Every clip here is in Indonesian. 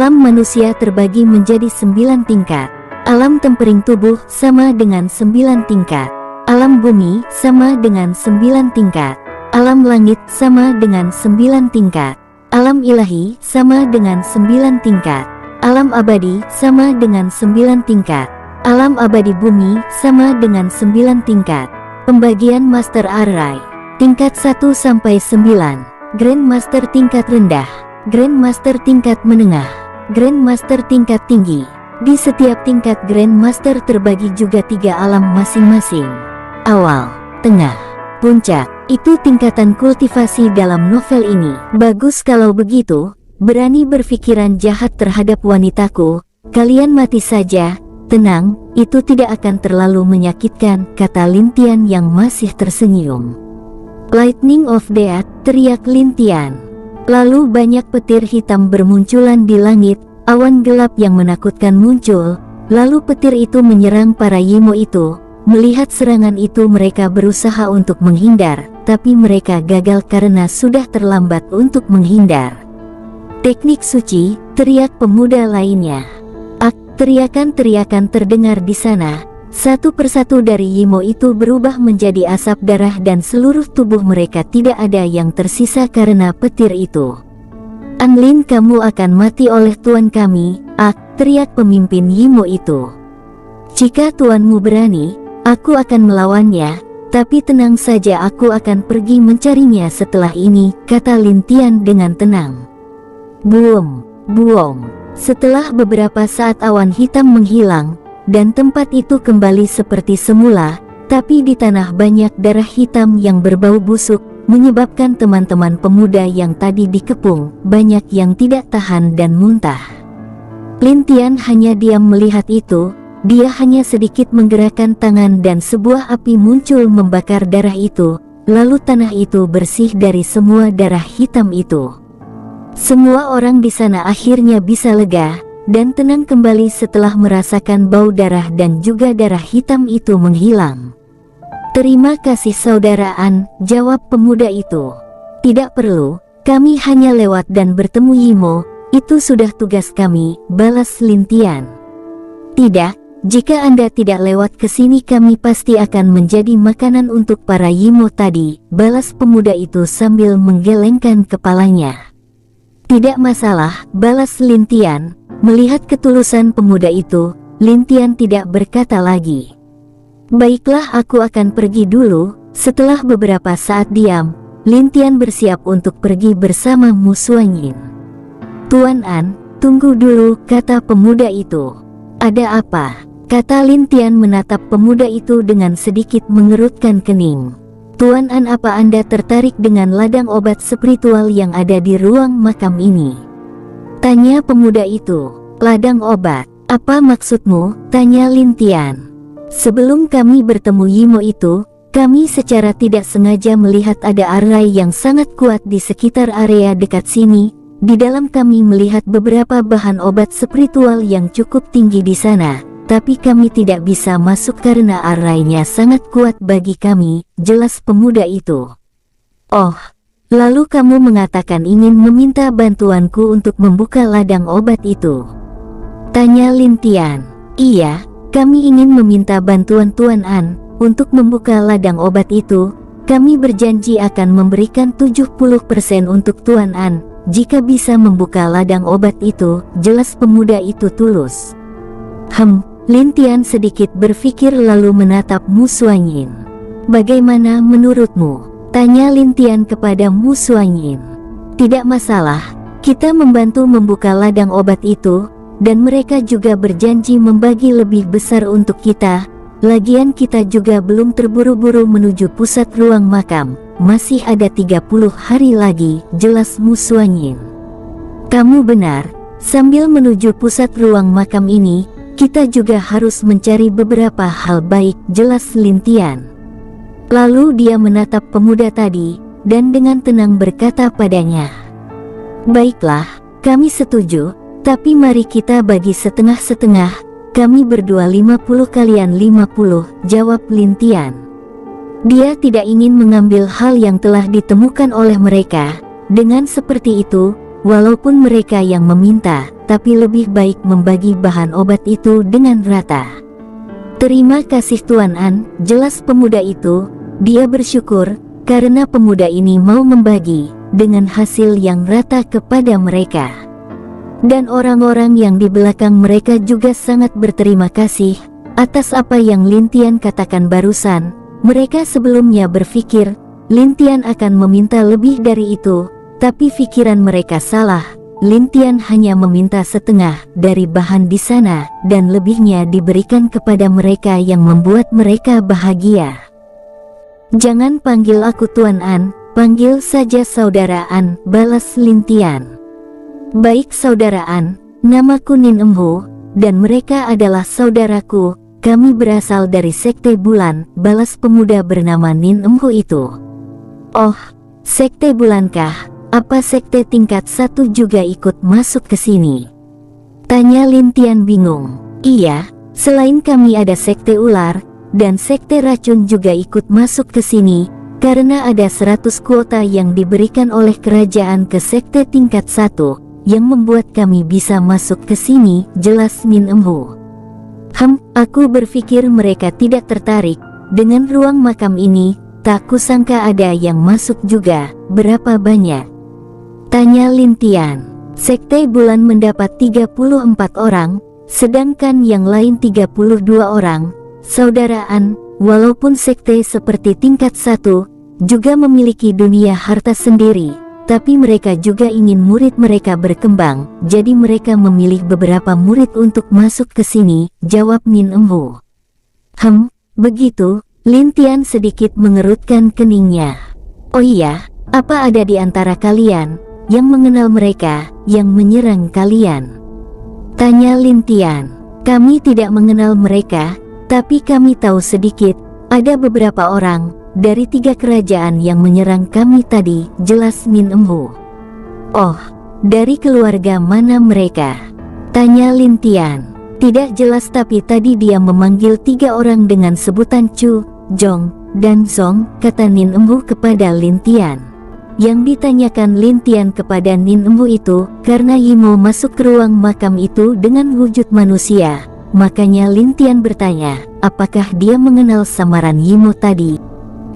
Alam manusia terbagi menjadi 9 tingkat. Alam tempering tubuh sama dengan 9 tingkat. Alam bumi sama dengan 9 tingkat. Alam langit sama dengan 9 tingkat. Alam ilahi sama dengan 9 tingkat. Alam abadi sama dengan 9 tingkat. Alam abadi bumi sama dengan 9 tingkat. Pembagian Master Array. Tingkat 1 sampai 9. Grandmaster tingkat rendah, Grandmaster tingkat menengah, Grandmaster tingkat tinggi. Di setiap tingkat Grandmaster terbagi juga 3 alam masing-masing. Awal, tengah, puncak. Itu tingkatan kultivasi dalam novel ini. Bagus kalau begitu. Berani berpikiran jahat terhadap wanitaku, kalian mati saja. Tenang, itu tidak akan terlalu menyakitkan, kata Lintian yang masih tersenyum. Lightning of Death, teriak Lintian. Lalu banyak petir hitam bermunculan di langit, awan gelap yang menakutkan muncul, lalu petir itu menyerang para Yimo itu. Melihat serangan itu mereka berusaha untuk menghindar, tapi mereka gagal karena sudah terlambat untuk menghindar. Teknik suci, teriak pemuda lainnya. Teriakan-teriakan terdengar di sana. Satu persatu dari Yimo itu berubah menjadi asap darah dan seluruh tubuh mereka tidak ada yang tersisa karena petir itu. Anlin, kamu akan mati oleh tuan kami, teriak pemimpin Yimo itu. Jika tuanmu berani, aku akan melawannya, tapi tenang saja, aku akan pergi mencarinya setelah ini, kata Lintian dengan tenang. Buom, buom. Setelah beberapa saat awan hitam menghilang, dan tempat itu kembali seperti semula, tapi di tanah banyak darah hitam yang berbau busuk, menyebabkan teman-teman pemuda yang tadi dikepung, banyak yang tidak tahan dan muntah. Lintian hanya diam melihat itu, dia hanya sedikit menggerakkan tangan dan sebuah api muncul membakar darah itu, lalu tanah itu bersih dari semua darah hitam itu. Semua orang di sana akhirnya bisa lega dan tenang kembali setelah merasakan bau darah dan juga darah hitam itu menghilang. Terima kasih saudaraan, jawab pemuda itu. Tidak perlu, kami hanya lewat dan bertemu Yimo, itu sudah tugas kami, balas Lintian. Tidak, jika Anda tidak lewat ke sini kami pasti akan menjadi makanan untuk para Yimo tadi, balas pemuda itu sambil menggelengkan kepalanya. Tidak masalah, balas Lintian. Melihat ketulusan pemuda itu, Lintian tidak berkata lagi. Baiklah, aku akan pergi dulu. Setelah beberapa saat diam, Lintian bersiap untuk pergi bersama Musuanyin. Tuan An, tunggu dulu, kata pemuda itu. Ada apa? Kata Lintian menatap pemuda itu dengan sedikit mengerutkan kening. Tuan An, apa Anda tertarik dengan ladang obat spiritual yang ada di ruang makam ini? Tanya pemuda itu. Ladang obat, apa maksudmu? Tanya Lintian. Sebelum kami bertemu Yimo itu, kami secara tidak sengaja melihat ada array yang sangat kuat di sekitar area dekat sini. Di dalam kami melihat beberapa bahan obat spiritual yang cukup tinggi di sana. Tapi kami tidak bisa masuk karena arraynya sangat kuat bagi kami, jelas pemuda itu. Oh, lalu kamu mengatakan ingin meminta bantuanku untuk membuka ladang obat itu? Tanya Lintian. Iya, kami ingin meminta bantuan Tuan An untuk membuka ladang obat itu. Kami berjanji akan memberikan 70% untuk Tuan An jika bisa membuka ladang obat itu, jelas pemuda itu tulus. Lintian sedikit berpikir lalu menatap Musuanyin. Bagaimana menurutmu? Tanya Lintian kepada Musuanyin. Tidak masalah, kita membantu membuka ladang obat itu, dan mereka juga berjanji membagi lebih besar untuk kita. Lagian kita juga belum terburu-buru menuju pusat ruang makam, masih ada 30 hari lagi, jelas Musuanyin. Kamu benar, sambil menuju pusat ruang makam ini, kita juga harus mencari beberapa hal baik, jelas Lintian. Lalu dia menatap pemuda tadi, dan dengan tenang berkata padanya. Baiklah, kami setuju, tapi mari kita bagi setengah-setengah, kami berdua 50 kalian 50, jawab Lintian. Dia tidak ingin mengambil hal yang telah ditemukan oleh mereka, dengan seperti itu, walaupun mereka yang meminta, tapi lebih baik membagi bahan obat itu dengan rata. Terima kasih Tuan An, jelas pemuda itu. Dia bersyukur karena pemuda ini mau membagi dengan hasil yang rata kepada mereka. Dan orang-orang yang di belakang mereka juga sangat berterima kasih atas apa yang Lin Tian katakan barusan. Mereka sebelumnya berpikir Lin Tian akan meminta lebih dari itu, tapi pikiran mereka salah. Lin Tian hanya meminta setengah dari bahan di sana dan lebihnya diberikan kepada mereka yang membuat mereka bahagia. Jangan panggil aku Tuan An, panggil saja Saudara An, balas Lin Tian. Baik Saudara An, namaku Nin Emhu, dan mereka adalah saudaraku. Kami berasal dari Sekte Bulan, balas pemuda bernama Nin Emhu itu. Oh, Sekte Bulankah? Apa sekte tingkat 1 juga ikut masuk ke sini? Tanya Lin Tian bingung. Iya, selain kami ada sekte ular, dan sekte racun juga ikut masuk ke sini, karena ada 100 kuota yang diberikan oleh kerajaan ke sekte tingkat 1, yang membuat kami bisa masuk ke sini, jelas Nin Emhu. Aku berpikir mereka tidak tertarik dengan ruang makam ini, tak kusangka ada yang masuk juga. Berapa banyak? Tanya Lin Tian. Sekte Bulan mendapat 34 orang, sedangkan yang lain 32 orang. Saudara An, walaupun sekte seperti tingkat 1 juga memiliki dunia harta sendiri, tapi mereka juga ingin murid mereka berkembang, jadi mereka memilih beberapa murid untuk masuk ke sini, jawab Nin Emhu. Begitu, Lin Tian sedikit mengerutkan keningnya. Oh iya, apa ada di antara kalian yang mengenal mereka, yang menyerang kalian? Tanya Lin Tian. Kami tidak mengenal mereka, tapi kami tahu sedikit, ada beberapa orang dari 3 kerajaan yang menyerang kami tadi, jelas Nin Emhu. Oh, dari keluarga mana mereka? Tanya Lin Tian. Tidak jelas tapi tadi dia memanggil 3 orang dengan sebutan Chu, Zhong, dan Song, kata Nin Emhu kepada Lin Tian. Yang ditanyakan Lin Tian kepada Nin Emhu itu karena Yimo masuk ke ruang makam itu dengan wujud manusia. Makanya Lin Tian bertanya, apakah dia mengenal samaran Yimo tadi?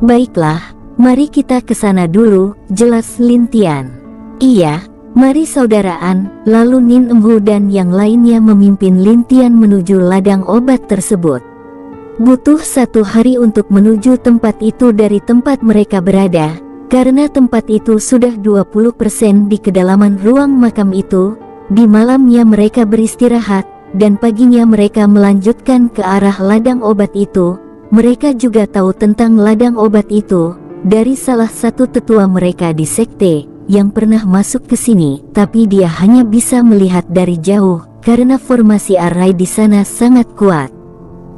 Baiklah, mari kita ke sana dulu, jelas Lin Tian. Iya, mari Saudara An. Lalu Nin Emhu dan yang lainnya memimpin Lin Tian menuju ladang obat tersebut. Butuh 1 hari untuk menuju tempat itu dari tempat mereka berada, karena tempat itu sudah 20% di kedalaman ruang makam itu. Di malamnya mereka beristirahat, dan paginya mereka melanjutkan ke arah ladang obat itu. Mereka juga tahu tentang ladang obat itu dari salah satu tetua mereka di sekte yang pernah masuk ke sini, tapi dia hanya bisa melihat dari jauh karena formasi array di sana sangat kuat.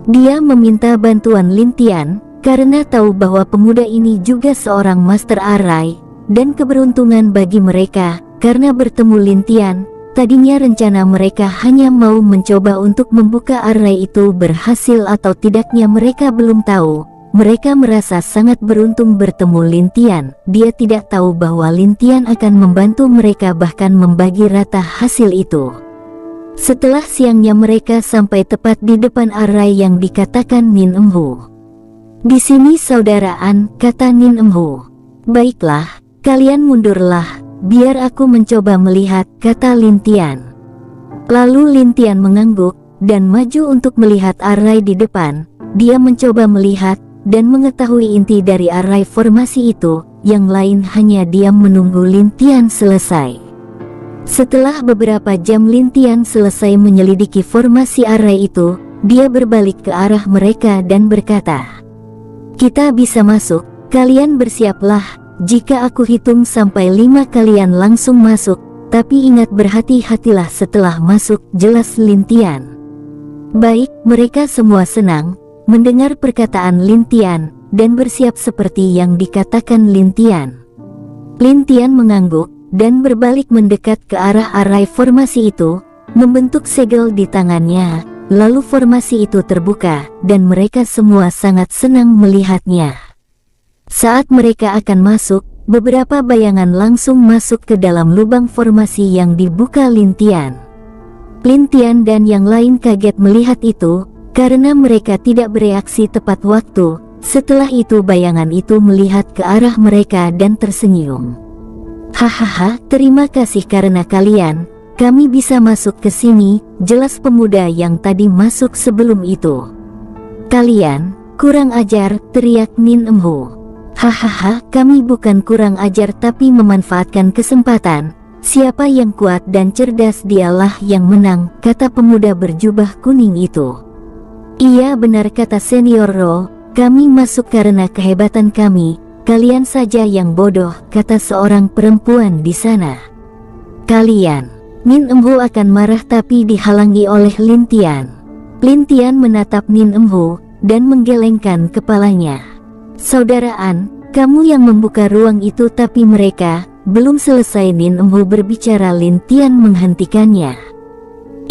Dia meminta bantuan Lin Tian karena tahu bahwa pemuda ini juga seorang master array, dan keberuntungan bagi mereka karena bertemu Lin Tian. Tadinya rencana mereka hanya mau mencoba untuk membuka array itu, berhasil atau tidaknya mereka belum tahu. Mereka merasa sangat beruntung bertemu Lin Tian. Dia tidak tahu bahwa Lin Tian akan membantu mereka bahkan membagi rata hasil itu. Setelah siangnya mereka sampai tepat di depan array yang dikatakan Nin Emhu. Di sini Saudara An, kata Nin Emhu. Baiklah, kalian mundurlah, biar aku mencoba melihat, kata Lin Tian. Lalu Lin Tian mengangguk dan maju untuk melihat array di depan. Dia mencoba melihat dan mengetahui inti dari array formasi itu. Yang lain hanya diam menunggu Lin Tian selesai. Setelah beberapa jam Lin Tian selesai menyelidiki formasi array itu, dia berbalik ke arah mereka dan berkata, "Kita bisa masuk, kalian bersiaplah. Jika aku hitung sampai 5 kalian langsung masuk, tapi ingat berhati-hatilah setelah masuk," jelas Lin Tian. Baik, mereka semua senang mendengar perkataan Lin Tian dan bersiap seperti yang dikatakan Lin Tian. Lin Tian mengangguk dan berbalik mendekat ke arah array formasi itu, membentuk segel di tangannya. Lalu formasi itu terbuka dan mereka semua sangat senang melihatnya. Saat mereka akan masuk, beberapa bayangan langsung masuk ke dalam lubang formasi yang dibuka Lin Tian. Lin Tian dan yang lain kaget melihat itu, karena mereka tidak bereaksi tepat waktu. Setelah itu bayangan itu melihat ke arah mereka dan tersenyum. Hahaha, terima kasih karena kalian, kami bisa masuk ke sini, jelas pemuda yang tadi masuk sebelum itu. Kalian, kurang ajar, teriak Nin Emho. Hahaha, kami bukan kurang ajar tapi memanfaatkan kesempatan. Siapa yang kuat dan cerdas dialah yang menang, kata pemuda berjubah kuning itu. Iya benar kata Senior Ro, kami masuk karena kehebatan kami, kalian saja yang bodoh, kata seorang perempuan di sana. Kalian, Nin Emho akan marah tapi dihalangi oleh Lin Tian. Lin Tian menatap Nin Emho dan menggelengkan kepalanya. Saudaraan, kamu yang membuka ruang itu tapi mereka, belum selesai Nin Emho berbicara Lin Tian menghentikannya.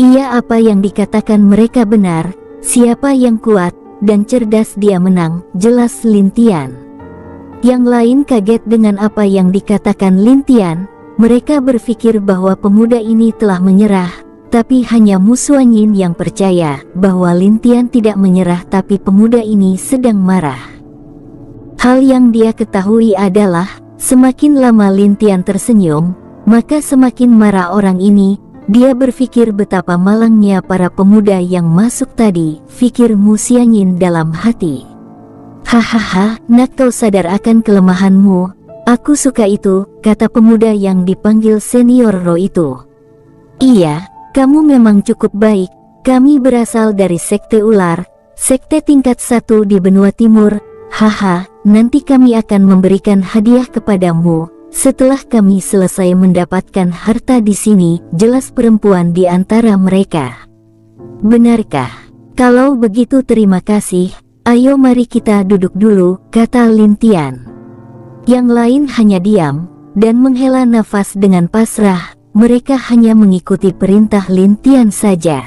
Iya apa yang dikatakan mereka benar, siapa yang kuat dan cerdas dia menang, jelas Lin Tian. Yang lain kaget dengan apa yang dikatakan Lin Tian, mereka berpikir bahwa pemuda ini telah menyerah, tapi hanya Musuanyin yang percaya bahwa Lin Tian tidak menyerah tapi pemuda ini sedang marah. Hal yang dia ketahui adalah, semakin lama Lin Tian tersenyum, maka semakin marah orang ini. Dia berpikir betapa malangnya para pemuda yang masuk tadi, pikir Musuanyin dalam hati. Hahaha, nak kau sadar akan kelemahanmu, aku suka itu, kata pemuda yang dipanggil Senior Ro itu. Iya, kamu memang cukup baik, kami berasal dari Sekte Ular, sekte tingkat 1 di benua timur, haha, nanti kami akan memberikan hadiah kepadamu. Setelah kami selesai mendapatkan harta di sini, jelas perempuan di antara mereka. Benarkah? Kalau begitu terima kasih, ayo mari kita duduk dulu, kata Lin Tian. Yang lain hanya diam, dan menghela nafas dengan pasrah, mereka hanya mengikuti perintah Lin Tian saja.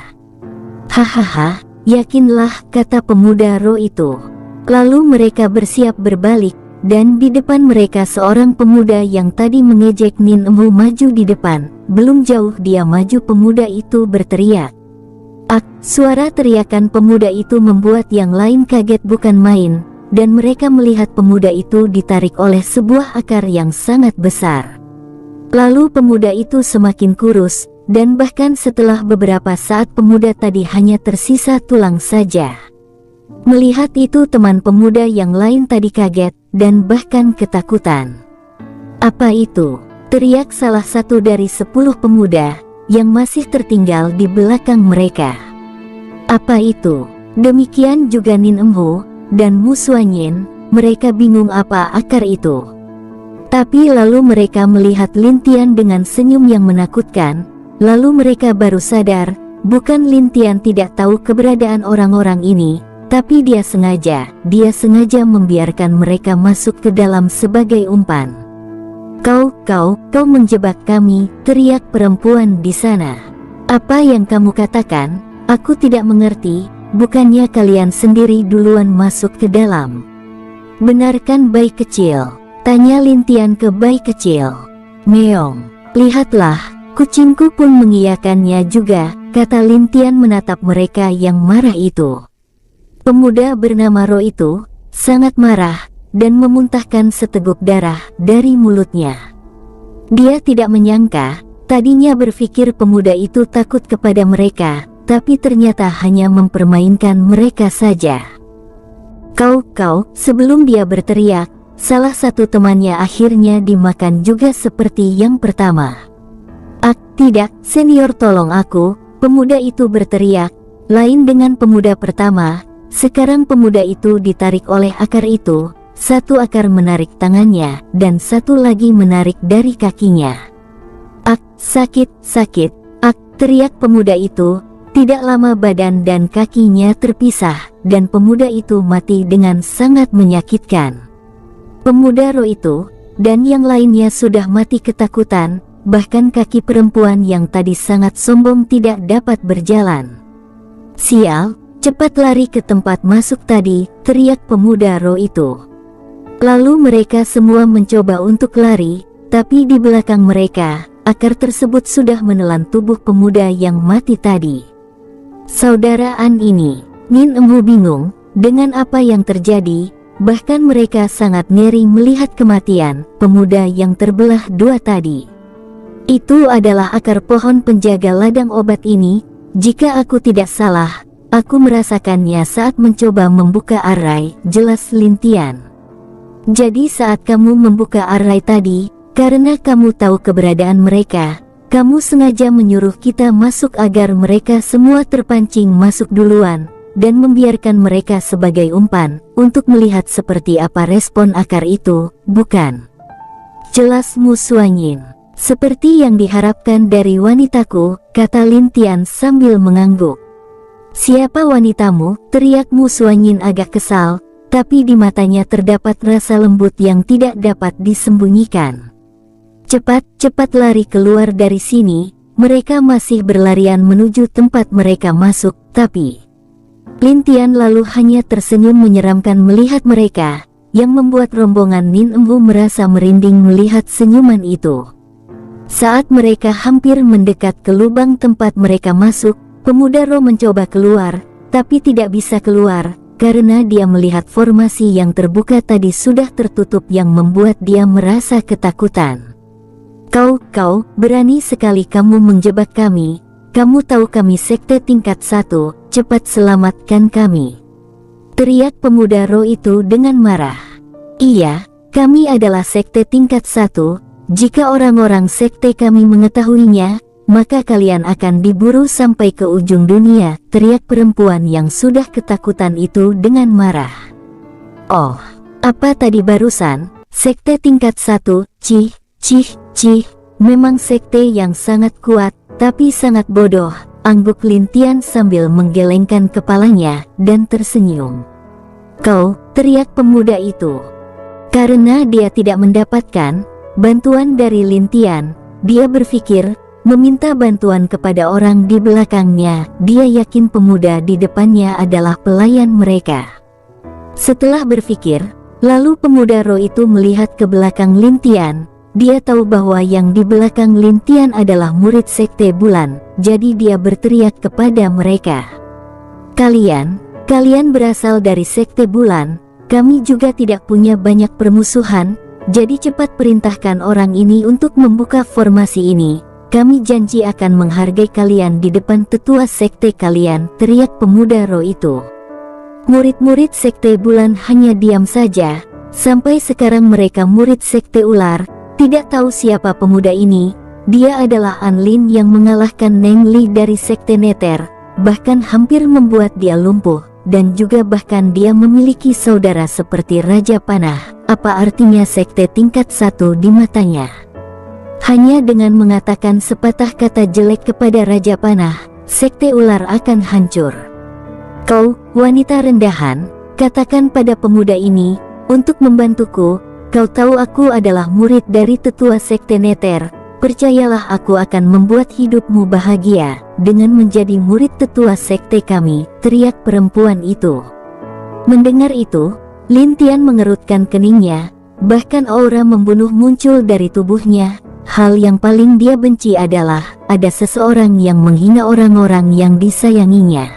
Hahaha, yakinlah, kata pemuda Ro itu. Lalu mereka bersiap berbalik, dan di depan mereka seorang pemuda yang tadi mengejek Nin Emho maju di depan. Belum jauh dia maju, pemuda itu berteriak. Ak, suara teriakan pemuda itu membuat yang lain kaget bukan main, dan mereka melihat pemuda itu ditarik oleh sebuah akar yang sangat besar. Lalu pemuda itu semakin kurus, dan bahkan setelah beberapa saat pemuda tadi hanya tersisa tulang saja. Melihat itu teman pemuda yang lain tadi kaget, dan bahkan ketakutan. Apa itu? Teriak salah satu dari 10 pemuda, yang masih tertinggal di belakang mereka. Apa itu? Demikian juga Nin Emho, dan Musuanyin, mereka bingung apa akar itu. Tapi lalu mereka melihat Lin Tian dengan senyum yang menakutkan, lalu mereka baru sadar, bukan Lin Tian tidak tahu keberadaan orang-orang ini, tapi dia sengaja membiarkan mereka masuk ke dalam sebagai umpan. Kau menjebak kami, teriak perempuan di sana. Apa yang kamu katakan? Aku tidak mengerti, bukannya kalian sendiri duluan masuk ke dalam? Benarkan bayi kecil? Tanya Lin Tian ke bayi kecil. Meong, lihatlah, kucingku pun mengiyakannya juga, kata Lin Tian menatap mereka yang marah itu. Pemuda bernama Ro itu sangat marah dan memuntahkan seteguk darah dari mulutnya. Dia tidak menyangka, tadinya berpikir pemuda itu takut kepada mereka, tapi ternyata hanya mempermainkan mereka saja. Kau, sebelum dia berteriak, salah satu temannya akhirnya dimakan juga seperti yang pertama. Ak, tidak, senior tolong aku, pemuda itu berteriak, lain dengan pemuda pertama. Sekarang pemuda itu ditarik oleh akar itu, satu akar menarik tangannya, dan satu lagi menarik dari kakinya. Ak, sakit, ak, teriak pemuda itu, tidak lama badan dan kakinya terpisah, dan pemuda itu mati dengan sangat menyakitkan. Pemuda Ro itu, dan yang lainnya sudah mati ketakutan, bahkan kaki perempuan yang tadi sangat sombong tidak dapat berjalan. Sial! Cepat lari ke tempat masuk tadi, teriak pemuda Ro itu. Lalu mereka semua mencoba untuk lari, tapi di belakang mereka, akar tersebut sudah menelan tubuh pemuda yang mati tadi. Saudara An ini, Nin Emhu bingung dengan apa yang terjadi, bahkan mereka sangat ngeri melihat kematian pemuda yang terbelah dua tadi. Itu adalah akar pohon penjaga ladang obat ini, jika aku tidak salah. Aku merasakannya saat mencoba membuka arai, jelas Lin Tian. Jadi saat kamu membuka arai tadi, karena kamu tahu keberadaan mereka, kamu sengaja menyuruh kita masuk agar mereka semua terpancing masuk duluan, dan membiarkan mereka sebagai umpan, untuk melihat seperti apa respon akar itu, bukan? Jelas Mu Suanyin. Seperti yang diharapkan dari wanitaku, kata Lin Tian sambil mengangguk. Siapa wanitamu? Teriak Mu Suanyin agak kesal, tapi di matanya terdapat rasa lembut yang tidak dapat disembunyikan. Cepat lari keluar dari sini. Mereka masih berlarian menuju tempat mereka masuk, tapi Lin Tian lalu hanya tersenyum menyeramkan melihat mereka, yang membuat rombongan Nin Emhu merasa merinding melihat senyuman itu. Saat mereka hampir mendekat ke lubang tempat mereka masuk, pemuda Ro mencoba keluar, tapi tidak bisa keluar, karena dia melihat formasi yang terbuka tadi sudah tertutup yang membuat dia merasa ketakutan. Kau, berani sekali kamu menjebak kami. Kamu tahu kami sekte tingkat 1, cepat selamatkan kami. Teriak pemuda Ro itu dengan marah. Iya, kami adalah sekte tingkat 1, jika orang-orang sekte kami mengetahuinya, maka kalian akan diburu sampai ke ujung dunia, teriak perempuan yang sudah ketakutan itu dengan marah. Oh, apa tadi barusan? Sekte tingkat 1, Cih, memang sekte yang sangat kuat, tapi sangat bodoh, angguk Lin Tian sambil menggelengkan kepalanya, dan tersenyum. Kau, teriak pemuda itu. Karena dia tidak mendapatkan bantuan dari Lin Tian, dia berpikir meminta bantuan kepada orang di belakangnya. Dia yakin pemuda di depannya adalah pelayan mereka. Setelah berpikir, lalu pemuda Ro itu melihat ke belakang Lin Tian. Dia tahu bahwa yang di belakang Lin Tian adalah murid sekte bulan, jadi dia berteriak kepada mereka. Kalian berasal dari sekte bulan, kami juga tidak punya banyak permusuhan, jadi cepat perintahkan orang ini untuk membuka formasi ini. Kami janji akan menghargai kalian di depan tetua sekte kalian, teriak pemuda Ro itu. Murid-murid sekte bulan hanya diam saja, sampai sekarang mereka murid sekte ular, tidak tahu siapa pemuda ini. Dia adalah An Lin yang mengalahkan Neng Li dari sekte Neter, bahkan hampir membuat dia lumpuh, dan juga bahkan dia memiliki saudara seperti Raja Panah. Apa artinya sekte tingkat 1 di matanya? Hanya dengan mengatakan sepatah kata jelek kepada Raja Panah, sekte ular akan hancur. Kau, wanita rendahan, katakan pada pemuda ini, untuk membantuku. Kau tahu aku adalah murid dari tetua sekte Neter. Percayalah aku akan membuat hidupmu bahagia dengan menjadi murid tetua sekte kami, teriak perempuan itu. Mendengar itu, Lin Tian mengerutkan keningnya, bahkan aura membunuh muncul dari tubuhnya. Hal yang paling dia benci adalah ada seseorang yang menghina orang-orang yang disayanginya.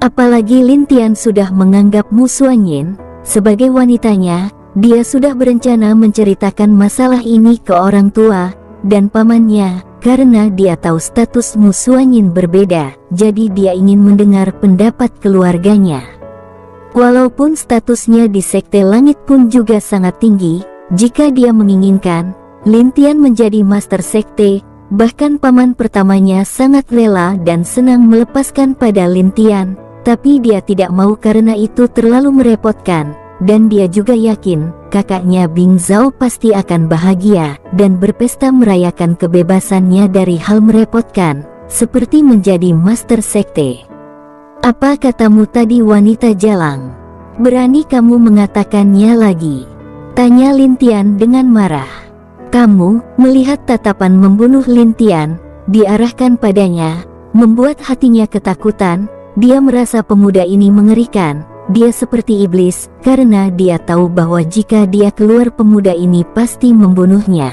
Apalagi Lin Tian sudah menganggap Mu Suanyin sebagai wanitanya. Dia sudah berencana menceritakan masalah ini ke orang tua dan pamannya, karena dia tahu status Mu Suanyin berbeda, jadi dia ingin mendengar pendapat keluarganya. Walaupun statusnya di sekte langit pun juga sangat tinggi, jika dia menginginkan, Lin Tian menjadi master sekte, bahkan paman pertamanya sangat rela dan senang melepaskan pada Lin Tian, tapi dia tidak mau karena itu terlalu merepotkan. Dan dia juga yakin, kakaknya Bing Zhao pasti akan bahagia, dan berpesta merayakan kebebasannya dari hal merepotkan, seperti menjadi master sekte. Apa katamu tadi wanita jalang? Berani kamu mengatakannya lagi? Tanya Lin Tian dengan marah. Kamu, melihat tatapan membunuh Lin Tian, diarahkan padanya, membuat hatinya ketakutan. Dia merasa pemuda ini mengerikan. Dia seperti iblis, karena dia tahu bahwa jika dia keluar pemuda ini pasti membunuhnya.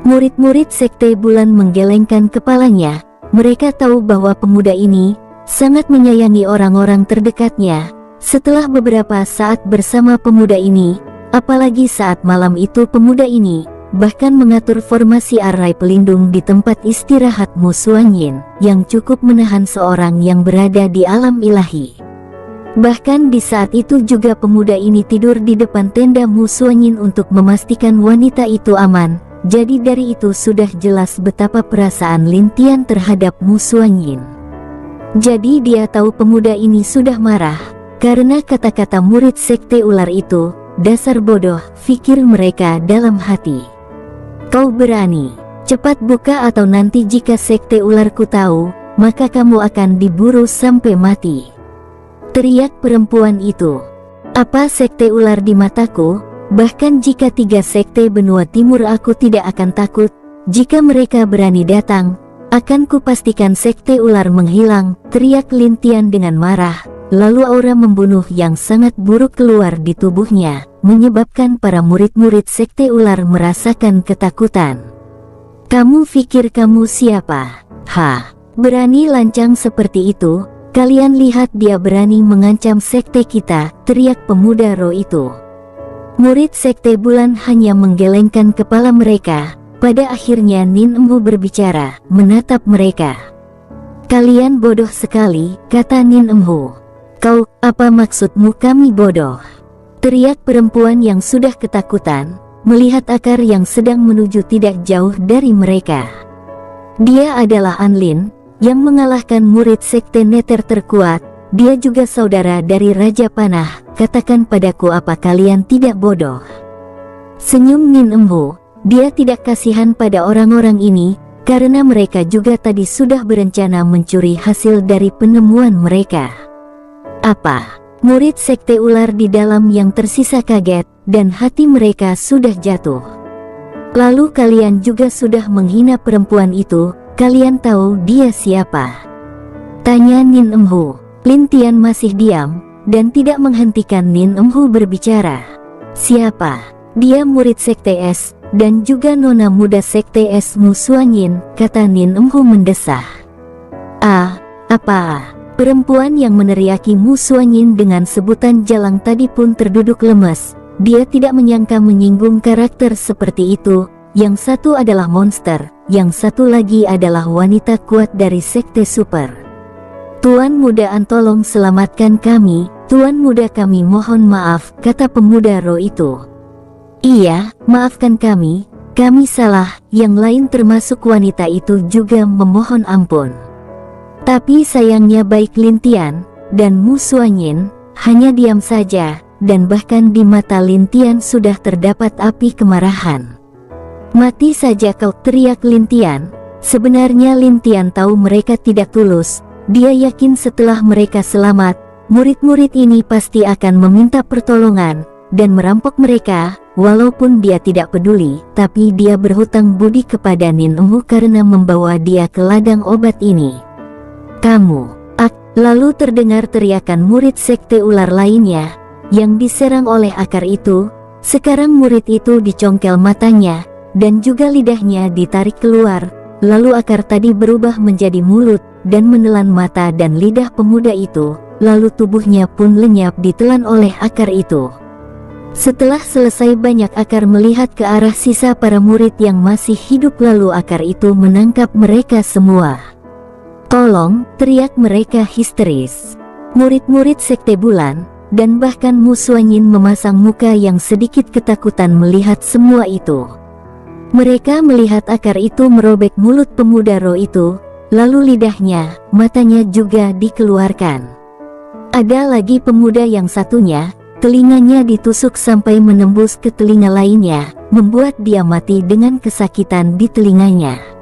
Murid-murid Sekte Bulan menggelengkan kepalanya. Mereka tahu bahwa pemuda ini sangat menyayangi orang-orang terdekatnya. Setelah beberapa saat bersama pemuda ini, apalagi saat malam itu pemuda ini bahkan mengatur formasi arai pelindung di tempat istirahat Mu Xuanyin yang cukup menahan seorang yang berada di alam ilahi. Bahkan di saat itu juga pemuda ini tidur di depan tenda Mu Xuanyin untuk memastikan wanita itu aman. Jadi dari itu sudah jelas betapa perasaan Lin Tian terhadap Mu Xuanyin. Jadi dia tahu pemuda ini sudah marah karena kata-kata murid Sekte Ular itu. Dasar bodoh, pikir mereka dalam hati. Kau berani, cepat buka atau nanti jika Sekte Ularku tahu, maka kamu akan diburu sampai mati. Teriak perempuan itu. Apa Sekte Ular di mataku? Bahkan jika 3 sekte benua timur aku tidak akan takut. Jika mereka berani datang, akan kupastikan Sekte Ular menghilang, teriak Lin Tian dengan marah. Lalu aura membunuh yang sangat buruk keluar di tubuhnya, menyebabkan para murid-murid Sekte Ular merasakan ketakutan. Kamu pikir kamu siapa? Hah, berani lancang seperti itu? Kalian lihat dia berani mengancam sekte kita, teriak pemuda roh itu. Murid Sekte Bulan hanya menggelengkan kepala mereka. Pada akhirnya Nin Emhu berbicara, menatap mereka. Kalian bodoh sekali, kata Nin Emhu. Kau, apa maksudmu kami bodoh? Teriak perempuan yang sudah ketakutan, melihat akar yang sedang menuju tidak jauh dari mereka. Dia adalah Anlin, yang mengalahkan murid Sekte Neter terkuat. Dia juga saudara dari Raja Panah. Katakan padaku apa kalian tidak bodoh? Senyum Nin Emhu, dia tidak kasihan pada orang-orang ini, karena mereka juga tadi sudah berencana mencuri hasil dari penemuan mereka. Apa? Murid Sekte Ular di dalam yang tersisa kaget, dan hati mereka sudah jatuh. Lalu kalian juga sudah menghina perempuan itu, kalian tahu dia siapa? Tanya Nin Emhu. Lin Tian masih diam, dan tidak menghentikan Nin Emhu berbicara. Siapa? Dia murid Sekte S, dan juga nona muda Sekte S Mu Xuanyin, kata Nin Emhu mendesah. Apa? Perempuan yang meneriaki Mu Xuanyin dengan sebutan jalang tadi pun terduduk lemas. Dia tidak menyangka menyinggung karakter seperti itu. Yang satu adalah monster, yang satu lagi adalah wanita kuat dari Sekte Super. Tuan muda tolong selamatkan kami, Tuan muda kami mohon maaf, kata pemuda roh itu. Iya, maafkan kami salah, yang lain termasuk wanita itu juga memohon ampun. Tapi sayangnya baik Lin Tian dan Mu Xuanyin hanya diam saja, dan bahkan di mata Lin Tian sudah terdapat api kemarahan. Mati saja kau, teriak Lin Tian. Sebenarnya Lin Tian tahu mereka tidak tulus. Dia yakin setelah mereka selamat, murid-murid ini pasti akan meminta pertolongan dan merampok mereka. Walaupun dia tidak peduli, tapi dia berhutang budi kepada Nin Emhu karena membawa dia ke ladang obat ini. Lalu terdengar teriakan murid Sekte Ular lainnya, yang diserang oleh akar itu. Sekarang murid itu dicongkel matanya, dan juga lidahnya ditarik keluar, lalu akar tadi berubah menjadi mulut, dan menelan mata dan lidah pemuda itu, lalu tubuhnya pun lenyap ditelan oleh akar itu. Setelah selesai banyak akar melihat ke arah sisa para murid yang masih hidup lalu akar itu menangkap mereka semua. Tolong, teriak mereka histeris. Murid-murid Sekte Bulan, dan bahkan Mu Xuanyin memasang muka yang sedikit ketakutan melihat semua itu. Mereka melihat akar itu merobek mulut pemuda roh itu, lalu lidahnya, matanya juga dikeluarkan. Ada lagi pemuda yang satunya, telinganya ditusuk sampai menembus ke telinga lainnya, membuat dia mati dengan kesakitan di telinganya.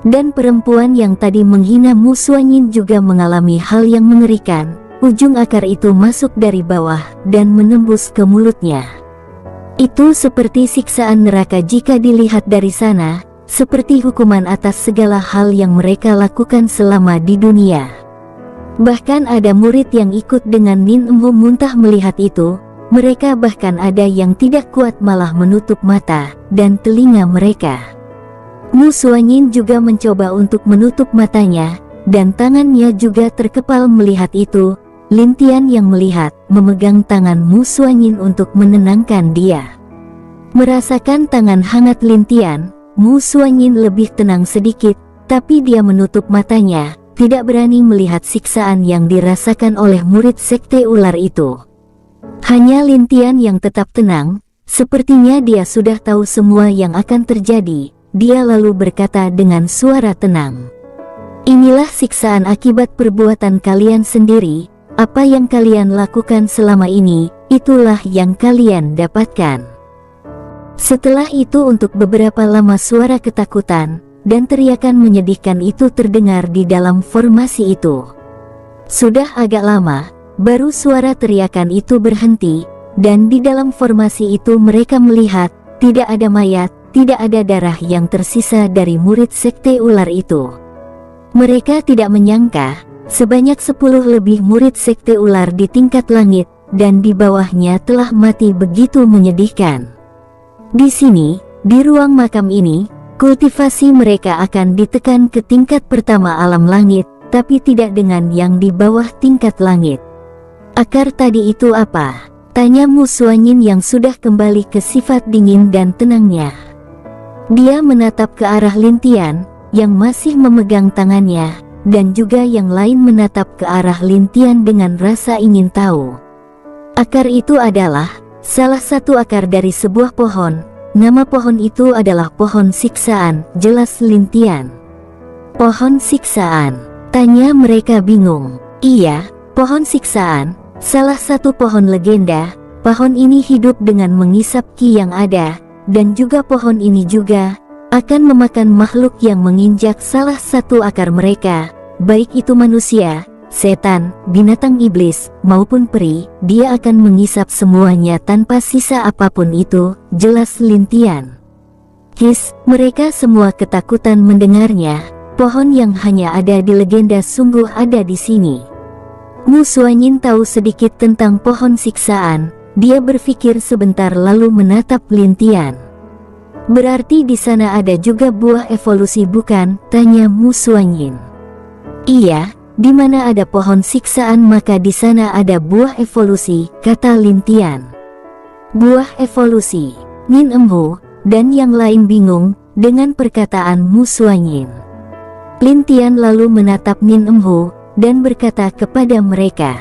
Dan perempuan yang tadi menghina Mu Xuanyin juga mengalami hal yang mengerikan. Ujung akar itu masuk dari bawah dan menembus ke mulutnya. Itu seperti siksaan neraka jika dilihat dari sana, seperti hukuman atas segala hal yang mereka lakukan selama di dunia. Bahkan ada murid yang ikut dengan Nin Emhu muntah melihat itu. Mereka bahkan ada yang tidak kuat malah menutup mata dan telinga mereka. Mu Suanyin juga mencoba untuk menutup matanya, dan tangannya juga terkepal melihat itu. Lin Tian yang melihat, memegang tangan Mu Suanyin untuk menenangkan dia. Merasakan tangan hangat Lin Tian, Mu Suanyin lebih tenang sedikit, tapi dia menutup matanya, tidak berani melihat siksaan yang dirasakan oleh murid sekte ular itu. Hanya Lin Tian yang tetap tenang, sepertinya dia sudah tahu semua yang akan terjadi. Dia lalu berkata dengan suara tenang, "Inilah siksaan akibat perbuatan kalian sendiri. Apa yang kalian lakukan selama ini, itulah yang kalian dapatkan." Setelah itu untuk beberapa lama suara ketakutan dan teriakan menyedihkan itu terdengar di dalam formasi itu. Sudah agak lama, baru suara teriakan itu berhenti, dan di dalam formasi itu mereka melihat, tidak ada mayat, tidak ada darah yang tersisa dari murid sekte ular itu. Mereka tidak menyangka, sebanyak 10 lebih murid sekte ular di tingkat langit, dan di bawahnya telah mati begitu menyedihkan. Di sini, di ruang makam ini, kultivasi mereka akan ditekan ke tingkat pertama alam langit, tapi tidak dengan yang di bawah tingkat langit. "Akar tadi itu apa?" tanya Mu Suanyin yang sudah kembali ke sifat dingin dan tenangnya. Dia menatap ke arah Lin Tian, yang masih memegang tangannya, dan juga yang lain menatap ke arah Lin Tian dengan rasa ingin tahu. Akar itu adalah salah satu akar dari sebuah pohon. Nama pohon itu adalah pohon siksaan, jelas Lin Tian. "Pohon siksaan?" tanya mereka bingung. "Iya, pohon siksaan, salah satu pohon legenda. Pohon ini hidup dengan mengisap ki yang ada, dan juga pohon ini juga akan memakan makhluk yang menginjak salah satu akar mereka, baik itu manusia, setan, binatang iblis, maupun peri. Dia akan mengisap semuanya tanpa sisa apapun itu," jelas Lin Tian. Mereka semua ketakutan mendengarnya. Pohon yang hanya ada di legenda sungguh ada di sini. Mu Suanyin tahu sedikit tentang pohon siksaan. Dia berpikir sebentar lalu menatap Lin Tian. "Berarti di sana ada juga buah evolusi bukan?" tanya Mu Suanyin. "Iya, di mana ada pohon siksaan maka di sana ada buah evolusi," kata Lin Tian. "Buah evolusi?" Nin Emhu dan yang lain bingung dengan perkataan Mu Suanyin. Lin Tian lalu menatap Nin Emhu dan berkata kepada mereka,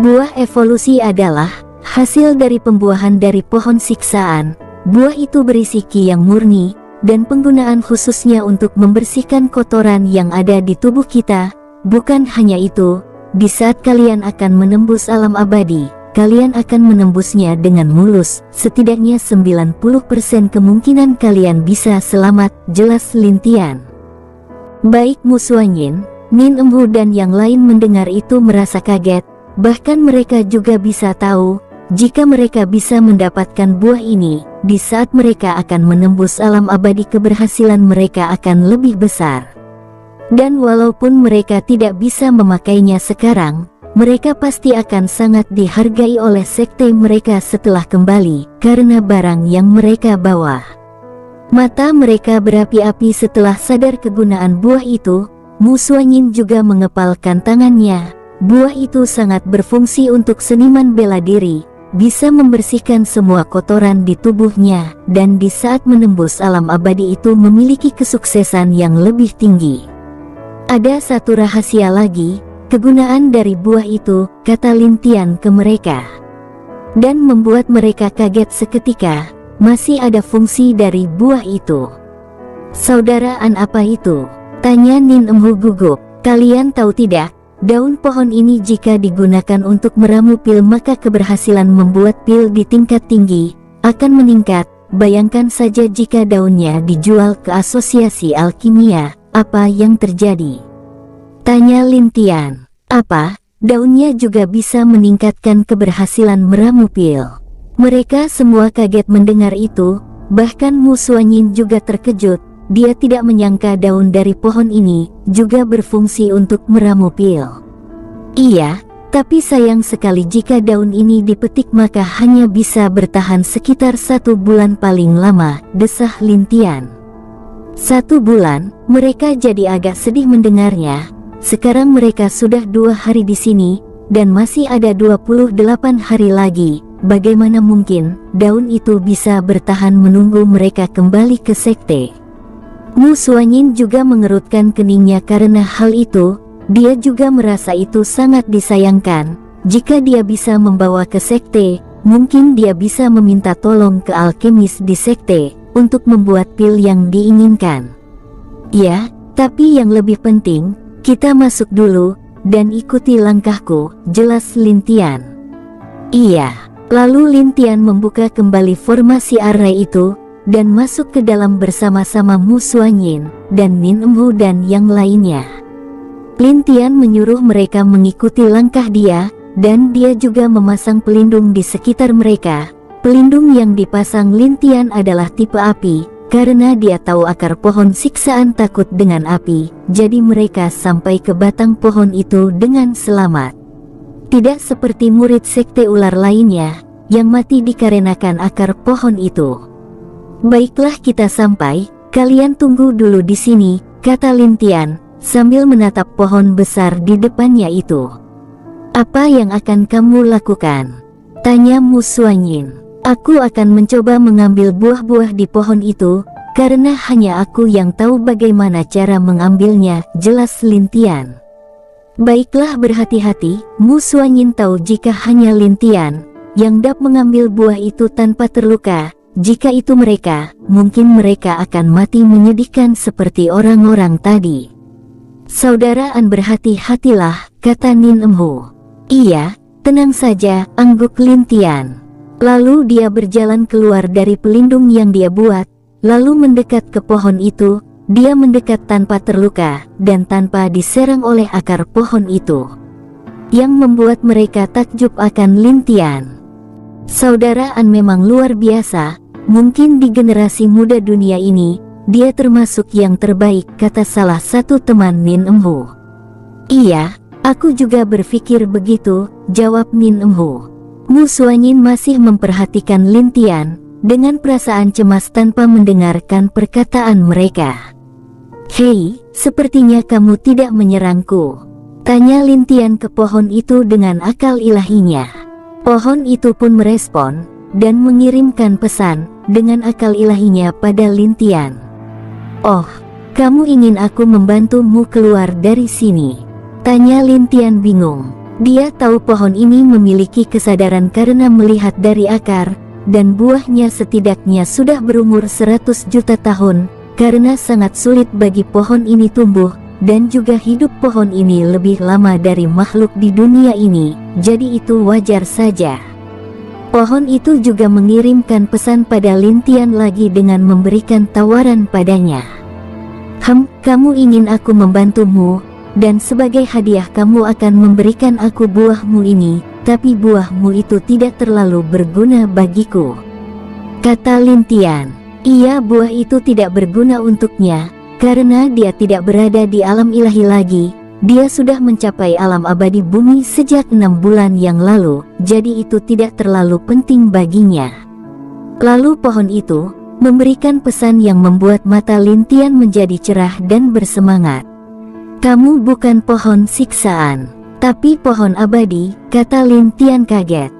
"Buah evolusi adalah hasil dari pembuahan dari pohon siksaan. Buah itu berisi ki yang murni, dan penggunaan khususnya untuk membersihkan kotoran yang ada di tubuh kita. Bukan hanya itu, di saat kalian akan menembus alam abadi, kalian akan menembusnya dengan mulus. Setidaknya 90% kemungkinan kalian bisa selamat," jelas Lin Tian. Baik Mu Suanyin, Nin Emhu dan yang lain mendengar itu merasa kaget. Bahkan mereka juga bisa tahu, jika mereka bisa mendapatkan buah ini, di saat mereka akan menembus alam abadi keberhasilan mereka akan lebih besar. Dan walaupun mereka tidak bisa memakainya sekarang, mereka pasti akan sangat dihargai oleh sekte mereka setelah kembali, karena barang yang mereka bawa. Mata mereka berapi-api setelah sadar kegunaan buah itu. Mu Suanyin juga mengepalkan tangannya. Buah itu sangat berfungsi untuk seniman bela diri, bisa membersihkan semua kotoran di tubuhnya, dan di saat menembus alam abadi itu memiliki kesuksesan yang lebih tinggi. "Ada satu rahasia lagi, kegunaan dari buah itu," kata Lin Tian ke mereka. Dan membuat mereka kaget seketika, masih ada fungsi dari buah itu. "Saudaraan apa itu?" tanya Nin Emhu gugup. "Kalian tahu tidak? Daun pohon ini jika digunakan untuk meramu pil maka keberhasilan membuat pil di tingkat tinggi akan meningkat. Bayangkan saja jika daunnya dijual ke asosiasi alkimia, apa yang terjadi?" tanya Lin Tian. "Apa? Daunnya juga bisa meningkatkan keberhasilan meramu pil?" Mereka semua kaget mendengar itu, bahkan Mu Suanyin juga terkejut. Dia tidak menyangka daun dari pohon ini juga berfungsi untuk meramu pil. "Iya, tapi sayang sekali jika daun ini dipetik maka hanya bisa bertahan sekitar 1 bulan paling lama," desah Lin Tian. 1 bulan, mereka jadi agak sedih mendengarnya. Sekarang mereka sudah 2 hari di sini, dan masih ada 28 hari lagi. Bagaimana mungkin daun itu bisa bertahan menunggu mereka kembali ke sekte? Mu Suanyin juga mengerutkan keningnya karena hal itu. Dia juga merasa itu sangat disayangkan. Jika dia bisa membawa ke sekte, mungkin dia bisa meminta tolong ke alkemis di sekte untuk membuat pil yang diinginkan. Ya, tapi yang lebih penting, kita masuk dulu dan ikuti langkahku, jelas Lin Tian. Iya. Lalu Lin Tian membuka kembali formasi array itu dan masuk ke dalam bersama-sama Mu Suanyin dan Nin Emhu dan yang lainnya. Lin Tian menyuruh mereka mengikuti langkah dia, dan dia juga memasang pelindung di sekitar mereka. Pelindung yang dipasang Lin Tian adalah tipe api, karena dia tahu akar pohon siksaan takut dengan api, jadi mereka sampai ke batang pohon itu dengan selamat. Tidak seperti murid sekte ular lainnya, yang mati dikarenakan akar pohon itu. Baiklah kita sampai, kalian tunggu dulu di sini, kata Lin Tian, sambil menatap pohon besar di depannya itu. Apa yang akan kamu lakukan? Tanya Mu Suanyin. Aku akan mencoba mengambil buah-buah di pohon itu, karena hanya aku yang tahu bagaimana cara mengambilnya, jelas Lin Tian. Baiklah berhati-hati, Mu Suanyin tahu jika hanya Lin Tian yang dapat mengambil buah itu tanpa terluka. Jika itu mereka, mungkin mereka akan mati menyedihkan seperti orang-orang tadi. Saudaraan berhati-hatilah, kata Nin Emhu. Iya, tenang saja, angguk Lin Tian. Lalu dia berjalan keluar dari pelindung yang dia buat, lalu mendekat ke pohon itu. Dia mendekat tanpa terluka, dan tanpa diserang oleh akar pohon itu. Yang membuat mereka takjub akan Lin Tian. Saudaraan memang luar biasa, mungkin di generasi muda dunia ini, dia termasuk yang terbaik, kata salah satu teman Nin Emhu. Iya, aku juga berpikir begitu, jawab Nin Emhu. Mu Suanyin masih memperhatikan Lin Tian dengan perasaan cemas tanpa mendengarkan perkataan mereka. Hei, sepertinya kamu tidak menyerangku, tanya Lin Tian ke pohon itu dengan akal ilahinya. Pohon itu pun merespon dan mengirimkan pesan dengan akal ilahinya pada Lin Tian. Oh, kamu ingin aku membantumu keluar dari sini? Tanya Lin Tian bingung. Dia tahu pohon ini memiliki kesadaran karena melihat dari akar, dan buahnya setidaknya sudah berumur 100 juta tahun. Karena sangat sulit bagi pohon ini tumbuh, dan juga hidup pohon ini lebih lama dari makhluk di dunia ini, jadi itu wajar saja. Pohon itu juga mengirimkan pesan pada Lin Tian lagi dengan memberikan tawaran padanya. Kamu ingin aku membantumu, dan sebagai hadiah kamu akan memberikan aku buahmu ini, tapi buahmu itu tidak terlalu berguna bagiku, kata Lin Tian. Iya, buah itu tidak berguna untuknya, karena dia tidak berada di alam ilahi lagi. Dia sudah mencapai alam abadi bumi sejak 6 bulan yang lalu, jadi itu tidak terlalu penting baginya. Lalu pohon itu memberikan pesan yang membuat mata Lin Tian menjadi cerah dan bersemangat. Kamu bukan pohon siksaan, tapi pohon abadi, kata Lin Tian kaget.